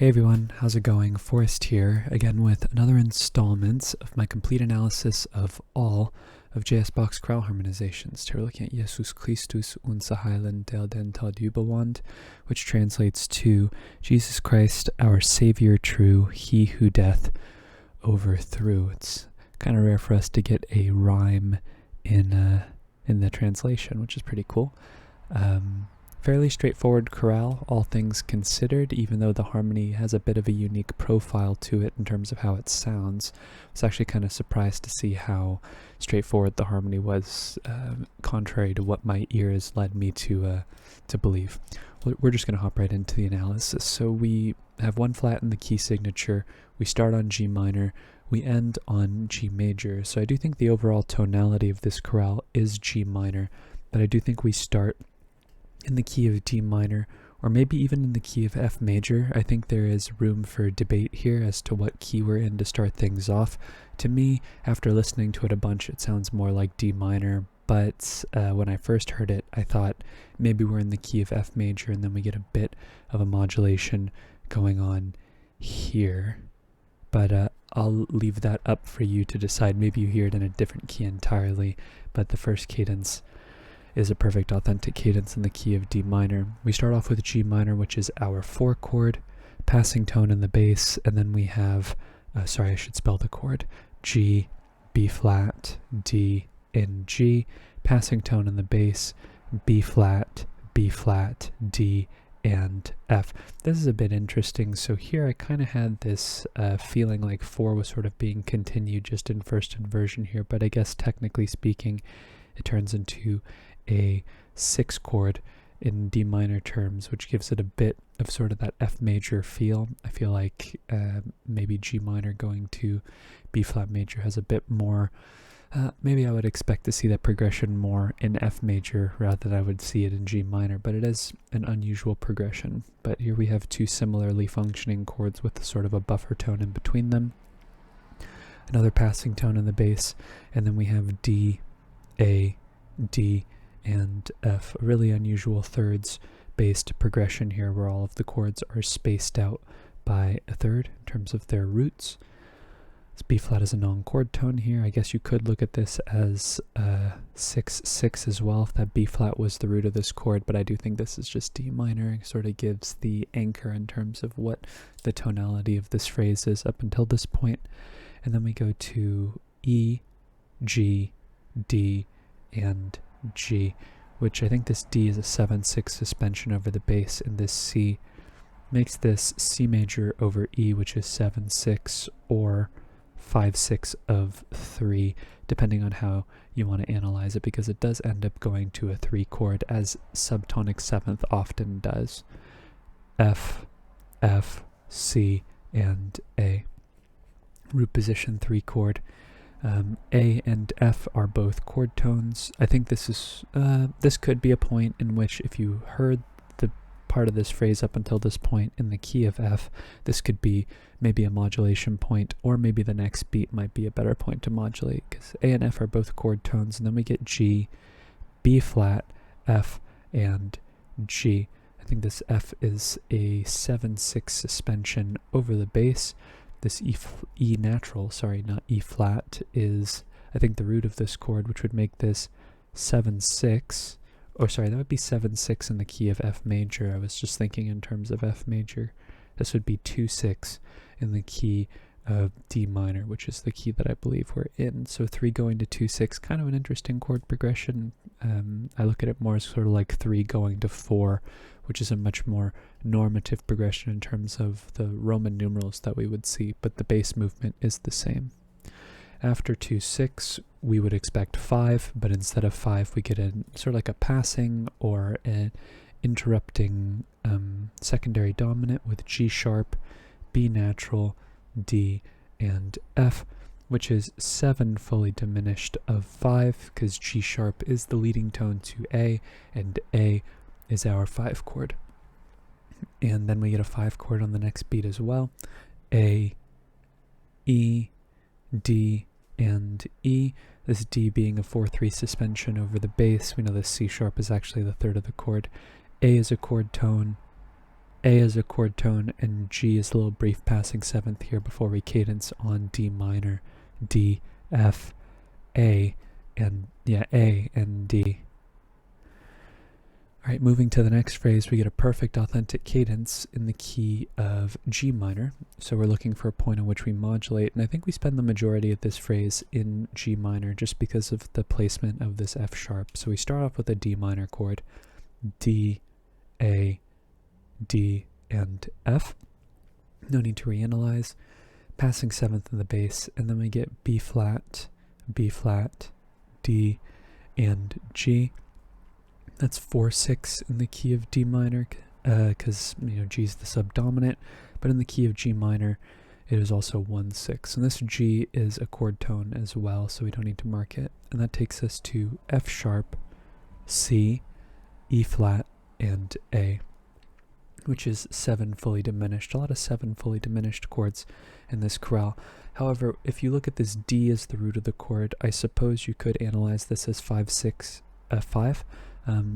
Hey everyone, how's it going? Forrest here, again with another installment of my complete analysis of all of Bach's chorale harmonizations. Today we're looking at Jesus Christus, unser Heiland, der den Tod überwand, which translates to Jesus Christ, our Savior true, he who death overthrew. It's kind of rare for us to get a rhyme in the translation, which is pretty cool. Fairly straightforward chorale, all things considered, even though the harmony has a bit of a unique profile to it in terms of how it sounds. I was actually kind of surprised to see how straightforward the harmony was, contrary to what my ears led me to believe. We're just going to hop right into the analysis. So we have one flat in the key signature, we start on G minor, we end on G major. So I do think the overall tonality of this chorale is G minor, but I do think we start in the key of D minor, or maybe even in the key of F major. I think there is room for debate here as to what key we're in to start things off. To me, after listening to it a bunch, it sounds more like D minor, but when I first heard it, I thought maybe we're in the key of F major, and then we get a bit of a modulation going on here. But I'll leave that up for you to decide. Maybe you hear it in a different key entirely, but the first cadence is a perfect authentic cadence in the key of D minor. We start off with G minor, which is our 4 chord, passing tone in the bass, and then we have, sorry, I should spell the chord, G, B flat, D, and G, passing tone in the bass, B flat, D, and F. This is a bit interesting. So here I kind of had this feeling like 4 was sort of being continued just in first inversion here, but I guess technically speaking, it turns into a 6 chord in D minor terms, which gives it a bit of sort of that F major feel. I feel like maybe G minor going to B flat major has a bit more, maybe I would expect to see that progression more in F major rather than I would see it in G minor, but it is an unusual progression. But here we have 2 similarly functioning chords with sort of a buffer tone in between them, another passing tone in the bass, and then we have D, A, D, and F, a really unusual thirds-based progression here where all of the chords are spaced out by a third in terms of their roots. This B flat is a non-chord tone here. I guess you could look at this as 6/6 as well if that B flat was the root of this chord, but I do think this is just D minor. It sort of gives the anchor in terms of what the tonality of this phrase is up until this point. And then we go to E, G, D, and G, which I think this D is a 7/6 suspension over the bass, and this C makes this C major over E, which is 7/6 or 5/6 of 3, depending on how you want to analyze it, because it does end up going to a 3 chord, as subtonic 7th often does. F, F, C, and A. Root position 3 chord. A and F are both chord tones. I think this could be a point in which if you heard the part of this phrase up until this point in the key of F, this could be maybe a modulation point, or maybe the next beat might be a better point to modulate, because A and F are both chord tones, and then we get G, B flat, F, and G. I think this F is a 7/6 suspension over the bass. This E natural, sorry, not E flat, is, I think, the root of this chord, which would make this 7/6, or sorry, that would be 7/6 in the key of F major. I was just thinking in terms of F major. This would be 2/6 in the key of D minor, which is the key that I believe we're in. So 3 going to 2/6, kind of an interesting chord progression. I look at it more as sort of like 3 going to 4, which is a much more normative progression in terms of the Roman numerals that we would see, but the bass movement is the same. After 2/6, we would expect 5, but instead of 5, we get a sort of like a passing or an interrupting secondary dominant with G sharp, B natural, D, and F, which is 7 fully diminished of 5, because G sharp is the leading tone to A, and A is our 5 chord. And then we get a 5 chord on the next beat as well. A, E, D, and E. This D being a 4/3 suspension over the bass. We know this C sharp is actually the third of the chord. A is a chord tone. A is a chord tone, and G is a little brief passing seventh here before we cadence on D minor, D, F, A, and A and D. Alright, moving to the next phrase, we get a perfect authentic cadence in the key of G minor. So we're looking for a point in which we modulate, and I think we spend the majority of this phrase in G minor just because of the placement of this F sharp. So we start off with a D minor chord, D, A, D, and F. No need to reanalyze. Passing seventh in the bass, and then we get B flat, D, and G. That's 4/6 in the key of D minor, because G is the subdominant, but in the key of G minor, it is also 1/6. And this G is a chord tone as well, so we don't need to mark it. And that takes us to F sharp, C, E flat, and A, which is 7 fully diminished. A lot of 7 fully diminished chords in this chorale. However, if you look at this D as the root of the chord, I suppose you could analyze this as 5/6/5.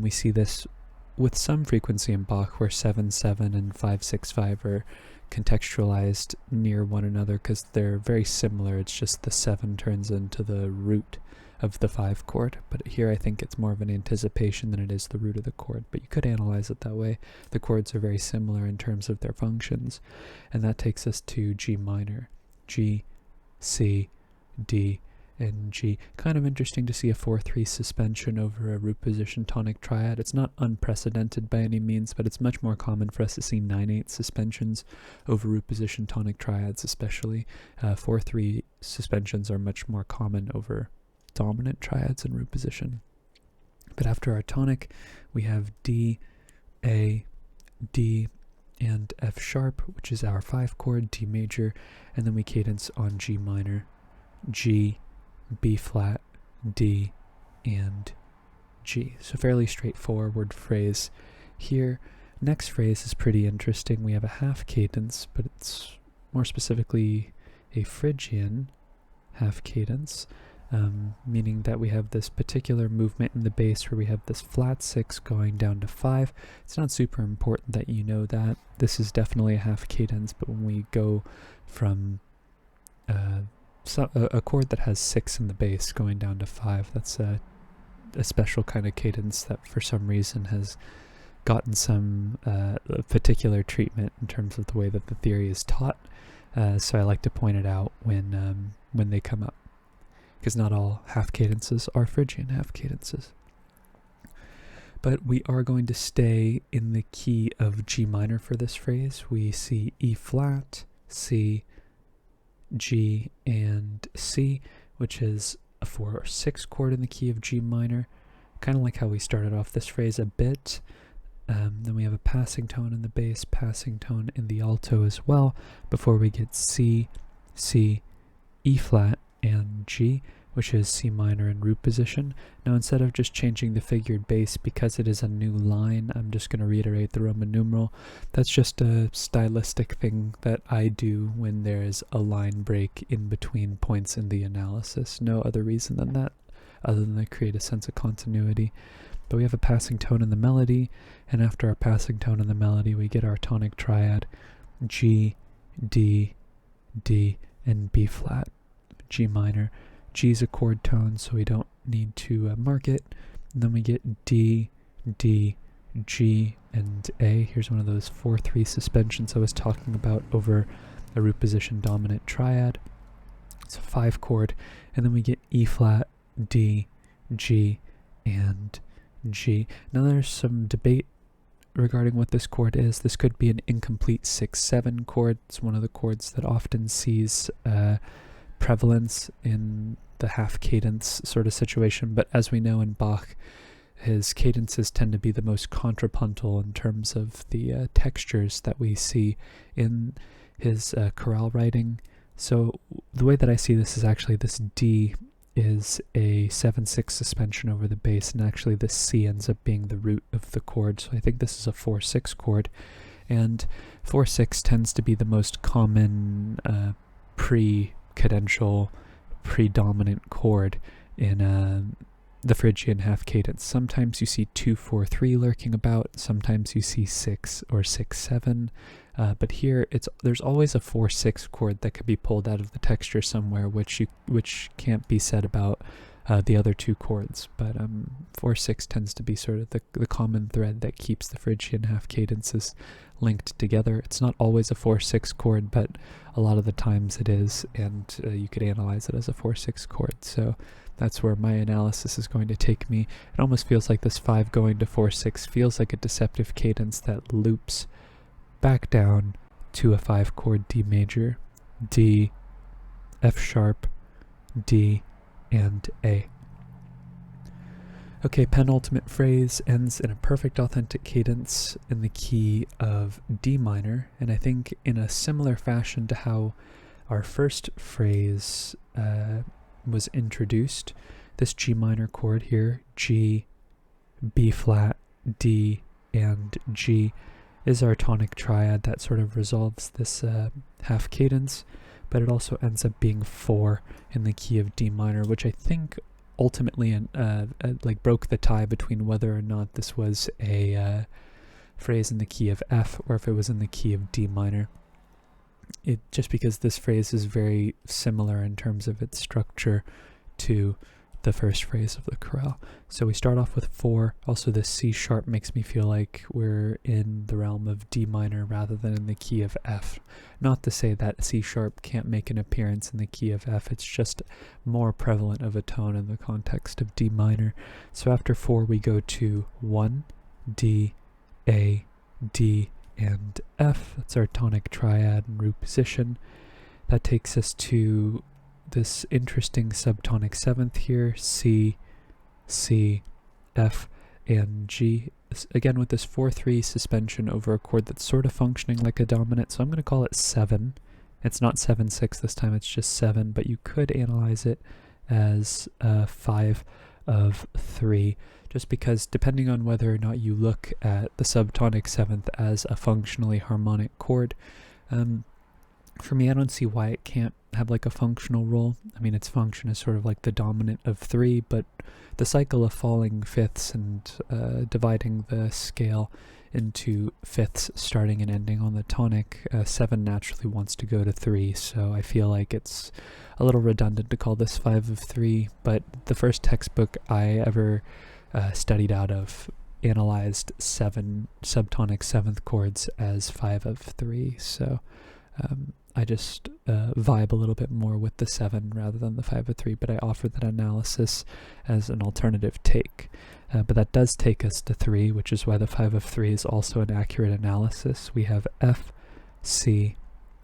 We see this with some frequency in Bach, where 7/7 and 5/6/5 are contextualized near one another because they're very similar. It's just the 7 turns into the root of the 5 chord. But here I think it's more of an anticipation than it is the root of the chord. But you could analyze it that way. The chords are very similar in terms of their functions. And that takes us to G minor. G, C, D, and G. Kind of interesting to see a 4/3 suspension over a root position tonic triad. It's not unprecedented by any means, but it's much more common for us to see 9/8 suspensions over root position tonic triads, especially. 4/3 suspensions are much more common over dominant triads in root position. But after our tonic, we have D, A, D, and F sharp, which is our 5 chord, D major, and then we cadence on G minor, G, B flat, D, and G. So fairly straightforward phrase here. Next phrase is pretty interesting. We have a half cadence, but it's more specifically a Phrygian half cadence, meaning that we have this particular movement in the bass where we have this flat 6 going down to 5. It's not super important that you know that. This is definitely a half cadence, but when we go from a chord that has 6 in the bass going down to 5, that's a special kind of cadence that for some reason has gotten some particular treatment in terms of the way that the theory is taught. So I like to point it out when they come up, because not all half cadences are Phrygian half cadences. But we are going to stay in the key of G minor for this phrase. We see E flat, C, G, and C, which is a 4/6 chord in the key of G minor, kind of like how we started off this phrase a bit. Then we have a passing tone in the bass, passing tone in the alto as well, before we get C, C, E flat, and G, which is C minor in root position. Now instead of just changing the figured bass because it is a new line, I'm just going to reiterate the Roman numeral. That's just a stylistic thing that I do when there is a line break in between points in the analysis. No other reason than that, other than to create a sense of continuity. But we have a passing tone in the melody, and after our passing tone in the melody, we get our tonic triad, G, D, D, and B flat, G minor. G is a chord tone, so we don't need to mark it. And then we get D, D, G, and A. Here's one of those 4/3 suspensions I was talking about over a root position dominant triad. It's a 5 chord. And then we get E flat, D, G, and G. Now there's some debate regarding what this chord is. This could be an incomplete 6/7 chord. It's one of the chords that often sees prevalence in the half cadence sort of situation, but as we know in Bach, his cadences tend to be the most contrapuntal in terms of the textures that we see in his chorale writing. So the way that I see this is actually this D is a 7/6 suspension over the bass, and actually this C ends up being the root of the chord. So I think this is a 4/6 chord, and 4/6 tends to be the most common pre-cadential, predominant chord in the Phrygian half cadence. Sometimes you see 2-4-3 lurking about, sometimes you see 6 or 6-7, but here there's always a 4-6 chord that could be pulled out of the texture somewhere, which can't be said about the other two chords. But 4-6 tends to be sort of the common thread that keeps the Phrygian half cadences linked together. It's not always a 4-6 chord, but a lot of the times it is, and you could analyze it as a 4-6 chord. So that's where my analysis is going to take me. It almost feels like this 5 going to 4-6 feels like a deceptive cadence that loops back down to a 5 chord D major, D, F sharp, D, and A. Okay, penultimate phrase ends in a perfect authentic cadence in the key of D minor, and I think in a similar fashion to how our first phrase was introduced, this G minor chord here, G, B flat, D, and G, is our tonic triad that sort of resolves this half cadence, but it also ends up being 4 in the key of D minor, which I think ultimately like broke the tie between whether or not this was a phrase in the key of F or if it was in the key of D minor. Just because this phrase is very similar in terms of its structure to the first phrase of the chorale. So we start off with 4. Also, this C sharp makes me feel like we're in the realm of D minor rather than in the key of F. Not to say that C sharp can't make an appearance in the key of F, it's just more prevalent of a tone in the context of D minor. So after 4 we go to 1, D, A, D, and F. That's our tonic triad and root position. That takes us to this interesting subtonic 7th here, C, C, F, and G. Again with this 4-3 suspension over a chord that's sort of functioning like a dominant, so I'm going to call it 7. It's not 7-6 this time, it's just 7, but you could analyze it as 5 of 3, just because depending on whether or not you look at the subtonic 7th as a functionally harmonic chord, for me I don't see why it can't have like a functional role. I mean, its function is sort of like the dominant of 3, but the cycle of falling fifths and dividing the scale into fifths starting and ending on the tonic, 7 naturally wants to go to 3, so I feel like it's a little redundant to call this 5 of 3, but the first textbook I ever studied out of analyzed 7 subtonic 7th chords as 5 of 3, so I just vibe a little bit more with the 7 rather than the 5 of 3, but I offer that analysis as an alternative take. But that does take us to 3, which is why the 5 of 3 is also an accurate analysis. We have F, C,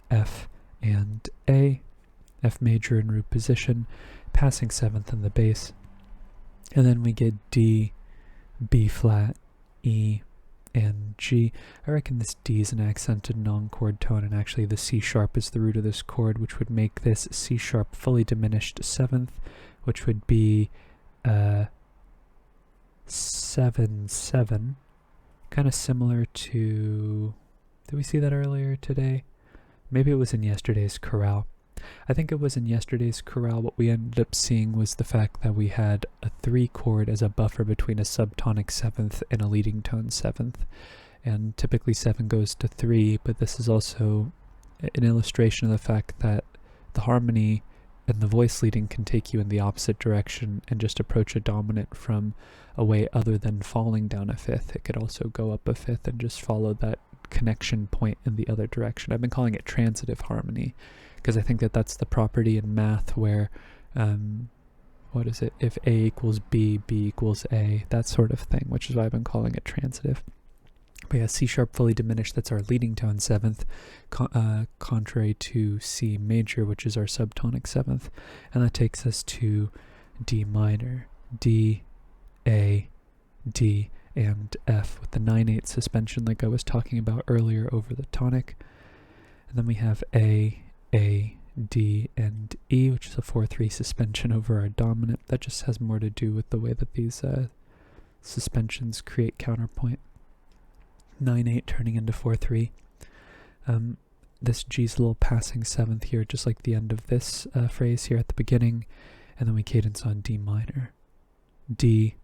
F, and A, F major in root position, passing 7th in the bass, and then we get D, B flat, E, and G. I reckon this D is an accented non-chord tone, and actually the C sharp is the root of this chord, which would make this C sharp fully diminished 7th, which would be 7-7, kind of similar to, did we see that earlier today? Maybe it was in yesterday's chorale. I think it was in yesterday's chorale. What we ended up seeing was the fact that we had a 3 chord as a buffer between a subtonic 7th and a leading tone 7th, and typically 7 goes to 3, but this is also an illustration of the fact that the harmony and the voice leading can take you in the opposite direction and just approach a dominant from a way other than falling down a 5th. It could also go up a 5th and just follow that connection point in the other direction. I've been calling it transitive harmony, because I think that that's the property in math where, what is it, if A equals B, B equals A, that sort of thing, which is why I've been calling it transitive. But yeah, C sharp fully diminished, that's our leading tone 7th, contrary to C major, which is our subtonic 7th, and that takes us to D minor, D, A, D, and F, with the 9/8 suspension like I was talking about earlier over the tonic. And then we have A, D, and E, which is a 4-3 suspension over our dominant. That just has more to do with the way that these suspensions create counterpoint. 9/8 turning into 4-3. This G's a little passing 7th here, just like the end of this phrase here at the beginning, and then we cadence on D minor. D,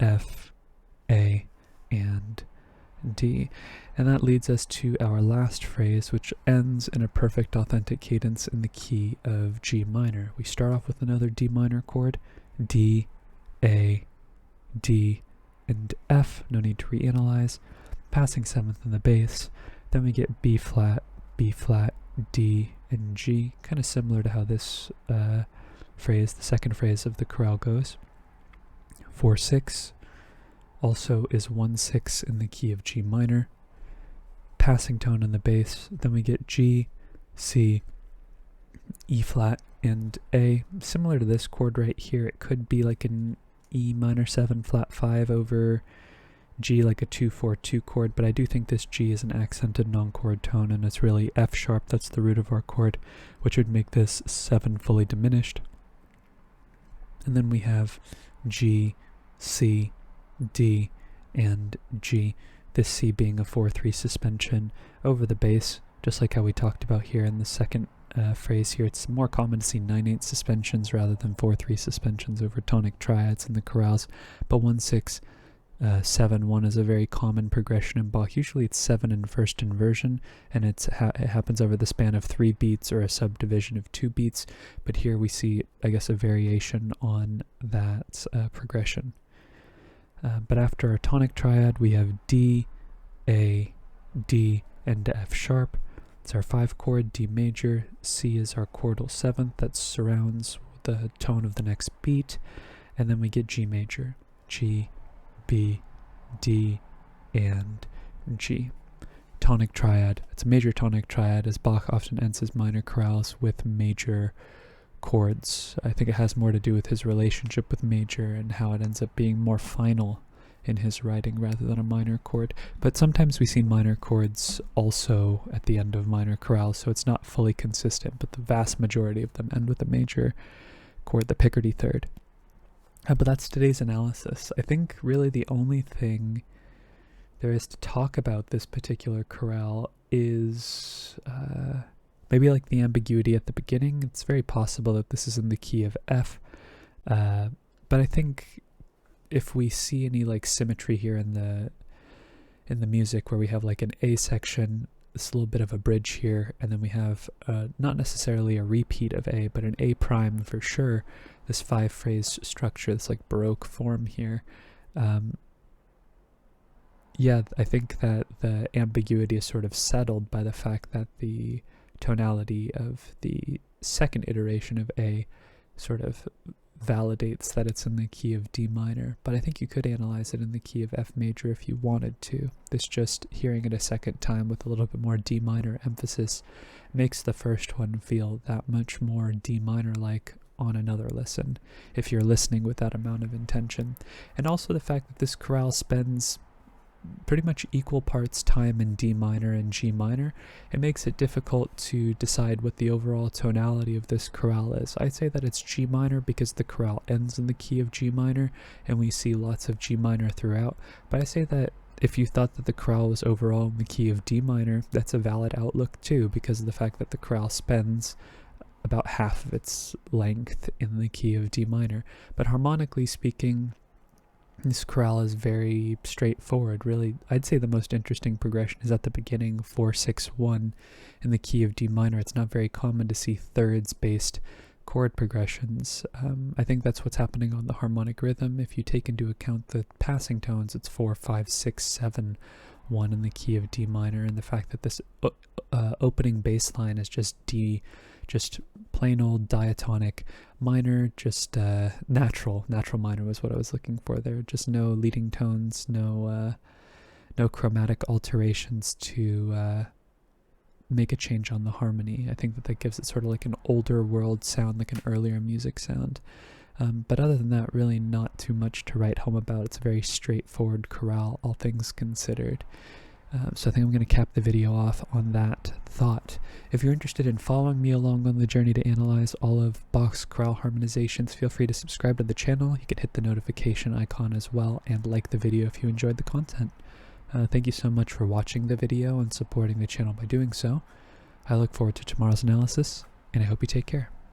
F, A, and D. And that leads us to our last phrase, which ends in a perfect authentic cadence in the key of G minor. We start off with another D minor chord, D, A, D, and F. No need to reanalyze. Passing seventh in the bass. Then we get B flat, D, and G. Kind of similar to how this phrase, the second phrase of the chorale goes. 4-6 also is 1-6 in the key of G minor. Passing tone in the bass. Then we get G, C, E flat, and A. Similar to this chord right here, it could be like an E minor 7 flat 5 over G, like a 2-4-2 chord, but I do think this G is an accented non-chord tone, and it's really F sharp, that's the root of our chord, which would make this 7 fully diminished. And then we have G, C, D, and G. This C being a 4-3 suspension over the bass, just like how we talked about here in the second phrase here. It's more common to see 9/8 suspensions rather than 4-3 suspensions over tonic triads in the chorales, but 1-6 7-1 is a very common progression in Bach. Usually it's 7 in first inversion, and it happens over the span of 3 beats or a subdivision of 2 beats, but here we see, I guess, a variation on that progression. But after our tonic triad, we have D, A, D, and F sharp. It's our 5 chord, D major. C is our chordal 7th that surrounds the tone of the next beat, and then we get G major, G, B, D, and G. Tonic triad. It's a major tonic triad, as Bach often ends his minor chorales with major chords. I think it has more to do with his relationship with major and how it ends up being more final in his writing rather than a minor chord. But sometimes we see minor chords also at the end of minor chorales, so it's not fully consistent, but the vast majority of them end with a major chord, the Picardy third. But that's today's analysis. I think really the only thing there is to talk about this particular chorale is maybe like the ambiguity at the beginning. It's very possible that this is in the key of F, but I think if we see any like symmetry here in the music where we have like an A section, this little bit of a bridge here, and then we have not necessarily a repeat of A, but an A prime for sure, this 5-phrase structure, this like Baroque form here. Yeah, I think that the ambiguity is sort of settled by the fact that the tonality of the second iteration of A sort of validates that it's in the key of D minor, but I think you could analyze it in the key of F major if you wanted to. This just hearing it a second time with a little bit more D minor emphasis makes the first one feel that much more D minor like on another listen, if you're listening with that amount of intention. And also the fact that this chorale spends pretty much equal parts time in D minor and G minor, it makes it difficult to decide what the overall tonality of this chorale is. I'd say that it's G minor because the chorale ends in the key of G minor and we see lots of G minor throughout, but I say that if you thought that the chorale was overall in the key of D minor, that's a valid outlook too, because of the fact that the chorale spends about half of its length in the key of D minor. But harmonically speaking, this chorale is very straightforward. Really, I'd say the most interesting progression is at the beginning, 4-6-1 in the key of D minor. It's not very common to see thirds-based chord progressions. I think that's what's happening on the harmonic rhythm. If you take into account the passing tones, it's 4-5-6-7-1 in the key of D minor, and the fact that this opening bass line is just D, just plain old diatonic minor, just natural minor was what I was looking for there. Just no leading tones, no chromatic alterations to make a change on the harmony. I think that gives it sort of like an older world sound, like an earlier music sound. But other than that, really not too much to write home about. It's a very straightforward chorale, all things considered. So I think I'm going to cap the video off on that thought. If you're interested in following me along on the journey to analyze all of Bach's chorale harmonizations, feel free to subscribe to the channel. You can hit the notification icon as well and like the video if you enjoyed the content. Thank you so much for watching the video and supporting the channel by doing so. I look forward to tomorrow's analysis, and I hope you take care.